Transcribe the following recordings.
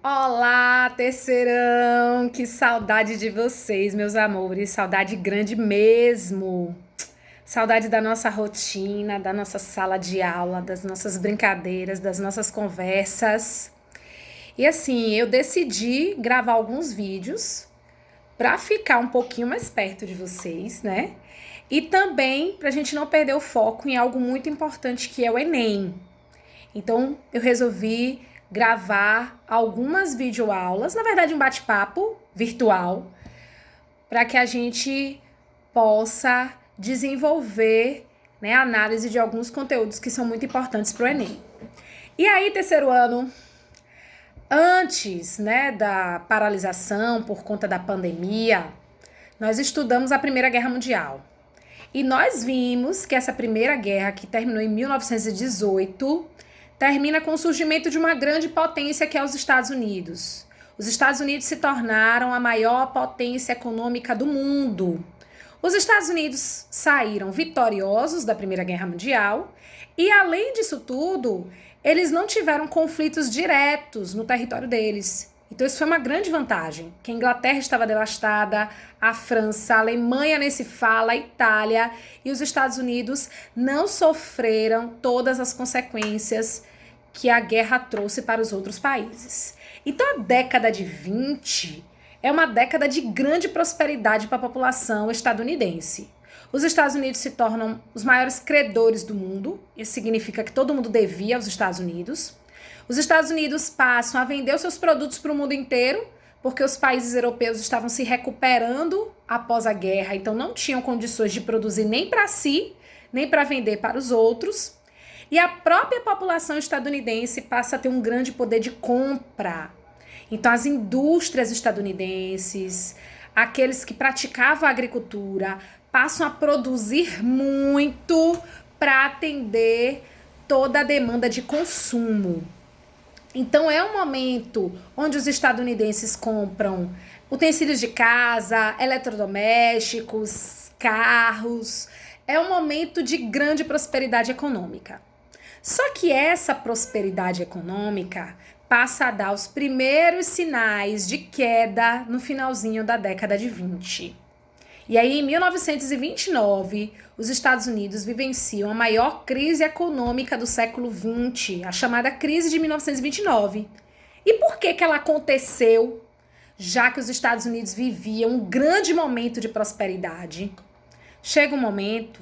Olá, terceirão! Que saudade de vocês, meus amores. Saudade grande mesmo. Saudade da nossa rotina, da nossa sala de aula, das nossas brincadeiras, das nossas conversas. E assim, eu decidi gravar alguns vídeos para ficar um pouquinho mais perto de vocês, né? E também para a gente não perder o foco em algo muito importante que é o Enem. Então, eu resolvi gravar algumas videoaulas, na verdade um bate-papo virtual, para que a gente possa desenvolver, né, a análise de alguns conteúdos que são muito importantes para o Enem. E aí, terceiro ano, antes, né, da paralisação por conta da pandemia, nós estudamos a Primeira Guerra Mundial. E nós vimos que essa Primeira Guerra, que terminou em 1918, termina com o surgimento de uma grande potência que é os Estados Unidos. Os Estados Unidos se tornaram a maior potência econômica do mundo. Os Estados Unidos saíram vitoriosos da Primeira Guerra Mundial e, além disso tudo, eles não tiveram conflitos diretos no território deles. Então isso foi uma grande vantagem, que a Inglaterra estava devastada, a França, a Alemanha nem se fala, a Itália e os Estados Unidos não sofreram todas as consequências que a guerra trouxe para os outros países. Então a década de 20 é uma década de grande prosperidade para a população estadunidense. Os Estados Unidos se tornam os maiores credores do mundo, isso significa que todo mundo devia aos Estados Unidos. Os Estados Unidos passam a vender os seus produtos para o mundo inteiro, porque os países europeus estavam se recuperando após a guerra, então não tinham condições de produzir nem para si, nem para vender para os outros. E a própria população estadunidense passa a ter um grande poder de compra. Então, as indústrias estadunidenses, aqueles que praticavam a agricultura, passam a produzir muito para atender toda a demanda de consumo. Então, é um momento onde os estadunidenses compram utensílios de casa, eletrodomésticos, carros. É um momento de grande prosperidade econômica. Só que essa prosperidade econômica passa a dar os primeiros sinais de queda no finalzinho da década de 20. E aí, em 1929, os Estados Unidos vivenciam a maior crise econômica do século 20, a chamada crise de 1929. E por que ela aconteceu? Já que os Estados Unidos viviam um grande momento de prosperidade, chega um momento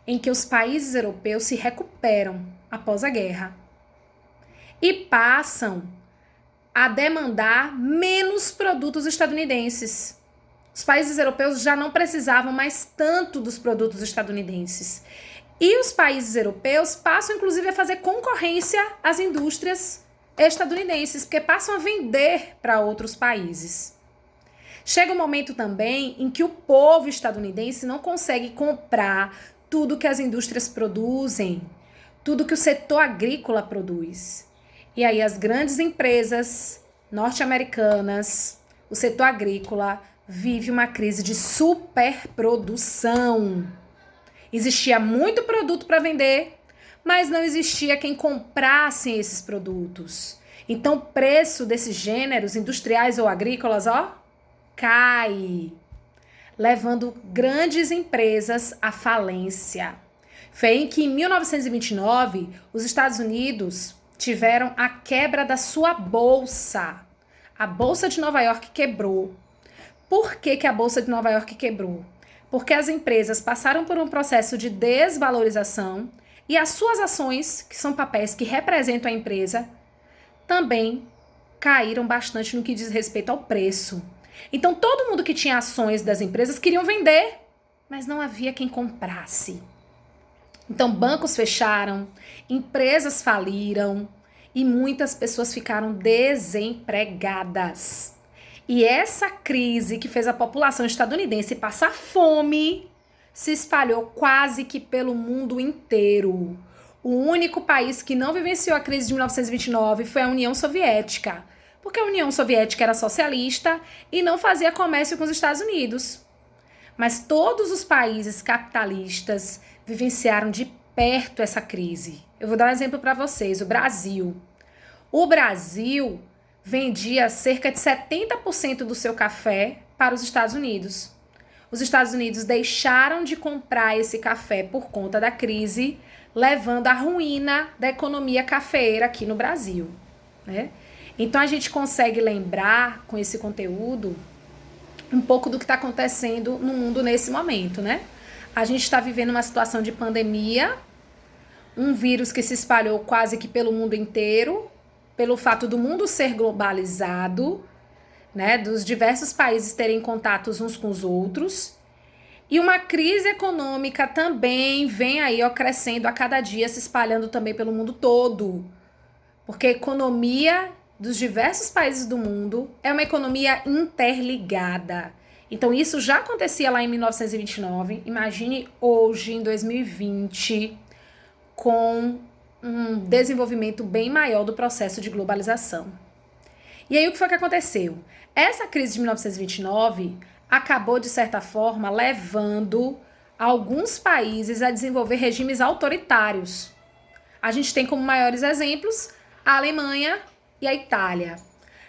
em que os países europeus se recuperam após a guerra e passam a demandar menos produtos estadunidenses. Os países europeus já não precisavam mais tanto dos produtos estadunidenses. E os países europeus passam, inclusive, a fazer concorrência às indústrias estadunidenses, porque passam a vender para outros países. Chega um momento também em que o povo estadunidense não consegue comprar tudo que as indústrias produzem, tudo que o setor agrícola produz. E aí as grandes empresas norte-americanas, o setor agrícola, vive uma crise de superprodução. Existia muito produto para vender, mas não existia quem comprasse esses produtos. Então o preço desses gêneros industriais ou agrícolas, cai, levando grandes empresas à falência. Foi em que, em 1929, os Estados Unidos tiveram a quebra da sua bolsa. A Bolsa de Nova York quebrou. Por que a Bolsa de Nova York quebrou? Porque as empresas passaram por um processo de desvalorização e as suas ações, que são papéis que representam a empresa, também caíram bastante no que diz respeito ao preço. Então, todo mundo que tinha ações das empresas queriam vender, mas não havia quem comprasse. Então, bancos fecharam, empresas faliram e muitas pessoas ficaram desempregadas. E essa crise que fez a população estadunidense passar fome se espalhou quase que pelo mundo inteiro. O único país que não vivenciou a crise de 1929 foi a União Soviética, porque a União Soviética era socialista e não fazia comércio com os Estados Unidos. Mas todos os países capitalistas vivenciaram de perto essa crise. Eu vou dar um exemplo para vocês, o Brasil. O Brasil vendia cerca de 70% do seu café para os Estados Unidos. Os Estados Unidos deixaram de comprar esse café por conta da crise, levando à ruína da economia cafeeira aqui no Brasil, né? Então a gente consegue lembrar com esse conteúdo um pouco do que está acontecendo no mundo nesse momento, né? A gente está vivendo uma situação de pandemia, um vírus que se espalhou quase que pelo mundo inteiro, pelo fato do mundo ser globalizado, né? Dos diversos países terem contatos uns com os outros. E uma crise econômica também vem aí, ó, crescendo a cada dia, se espalhando também pelo mundo todo. Porque a economia dos diversos países do mundo é uma economia interligada. Então isso já acontecia lá em 1929, imagine hoje, em 2020, com um desenvolvimento bem maior do processo de globalização. E aí o que foi que aconteceu? Essa crise de 1929 acabou, de certa forma, levando alguns países a desenvolver regimes autoritários. A gente tem como maiores exemplos a Alemanha e a Itália.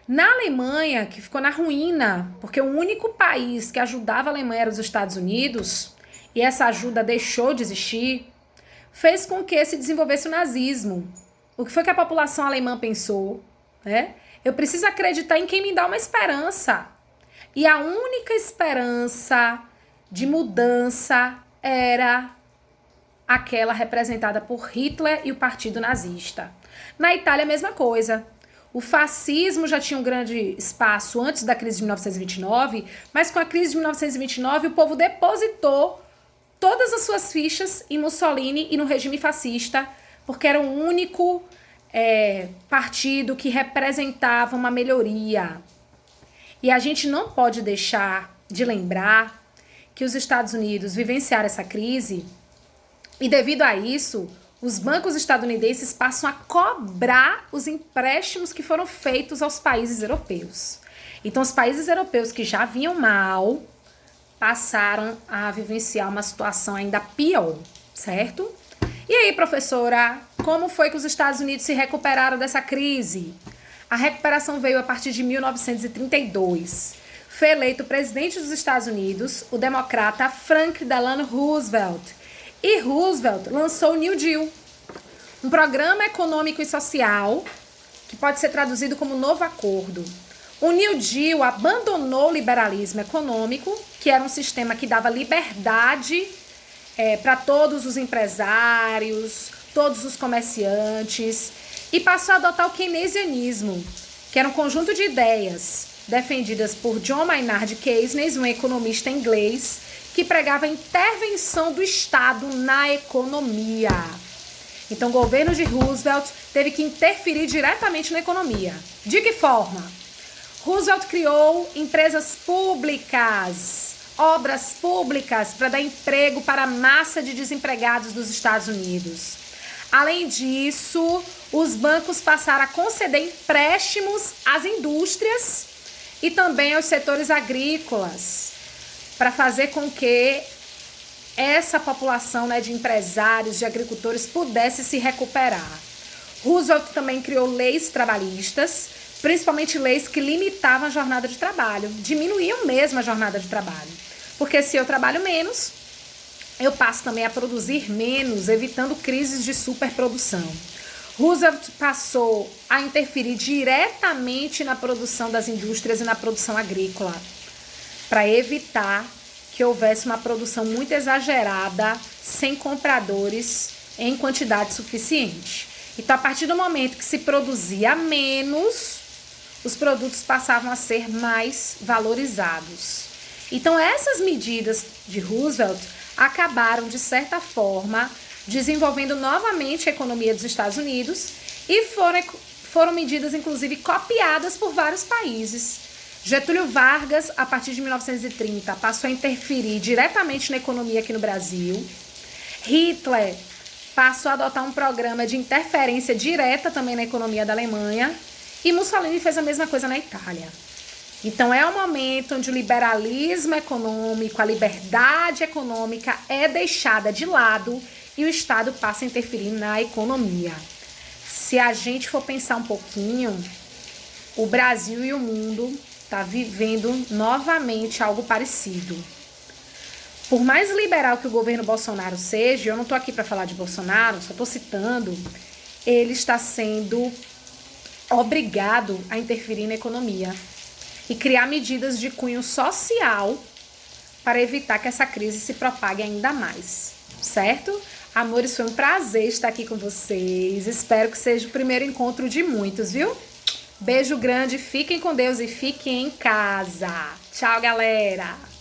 Na Alemanha, que ficou na ruína, porque o único país que ajudava a Alemanha era os Estados Unidos, e essa ajuda deixou de existir, fez com que se desenvolvesse o nazismo. O que foi que a população alemã pensou? Né? Eu preciso acreditar em quem me dá uma esperança. E a única esperança de mudança era aquela representada por Hitler e o Partido Nazista. Na Itália, a mesma coisa. O fascismo já tinha um grande espaço antes da crise de 1929, mas com a crise de 1929 o povo depositou todas as suas fichas em Mussolini e no regime fascista, porque era o único partido que representava uma melhoria. E a gente não pode deixar de lembrar que os Estados Unidos vivenciaram essa crise e, devido a isso, os bancos estadunidenses passam a cobrar os empréstimos que foram feitos aos países europeus. Então, os países europeus que já vinham mal passaram a vivenciar uma situação ainda pior, certo? E aí, professora, como foi que os Estados Unidos se recuperaram dessa crise? A recuperação veio a partir de 1932. Foi eleito presidente dos Estados Unidos o democrata Franklin Delano Roosevelt. E Roosevelt lançou o New Deal, um programa econômico e social que pode ser traduzido como novo acordo. O New Deal abandonou o liberalismo econômico, que era um sistema que dava liberdade para todos os empresários, todos os comerciantes, e passou a adotar o keynesianismo, que era um conjunto de ideias defendidas por John Maynard Keynes, um economista inglês, que pregava a intervenção do Estado na economia. Então, o governo de Roosevelt teve que interferir diretamente na economia. De que forma? Roosevelt criou empresas públicas, obras públicas para dar emprego para a massa de desempregados dos Estados Unidos. Além disso, os bancos passaram a conceder empréstimos às indústrias e também aos setores agrícolas, para fazer com que essa população, né, de empresários, de agricultores, pudesse se recuperar. Roosevelt também criou leis trabalhistas, principalmente leis que limitavam a jornada de trabalho, diminuíam mesmo a jornada de trabalho. Porque se eu trabalho menos, eu passo também a produzir menos, evitando crises de superprodução. Roosevelt passou a interferir diretamente na produção das indústrias e na produção agrícola, para evitar que houvesse uma produção muito exagerada, sem compradores em quantidade suficiente. Então, a partir do momento que se produzia menos, os produtos passavam a ser mais valorizados. Então, essas medidas de Roosevelt acabaram, de certa forma, desenvolvendo novamente a economia dos Estados Unidos e foram medidas, inclusive, copiadas por vários países. Getúlio Vargas, a partir de 1930, passou a interferir diretamente na economia aqui no Brasil. Hitler passou a adotar um programa de interferência direta também na economia da Alemanha. E Mussolini fez a mesma coisa na Itália. Então, é um momento onde o liberalismo econômico, a liberdade econômica é deixada de lado e o Estado passa a interferir na economia. Se a gente for pensar um pouquinho, o Brasil e o mundo tá vivendo novamente algo parecido. Por mais liberal que o governo Bolsonaro seja, eu não tô aqui para falar de Bolsonaro, só tô citando, ele está sendo obrigado a interferir na economia e criar medidas de cunho social para evitar que essa crise se propague ainda mais, certo? Amores, foi um prazer estar aqui com vocês. Espero que seja o primeiro encontro de muitos, viu? Beijo grande, fiquem com Deus e fiquem em casa. Tchau, galera!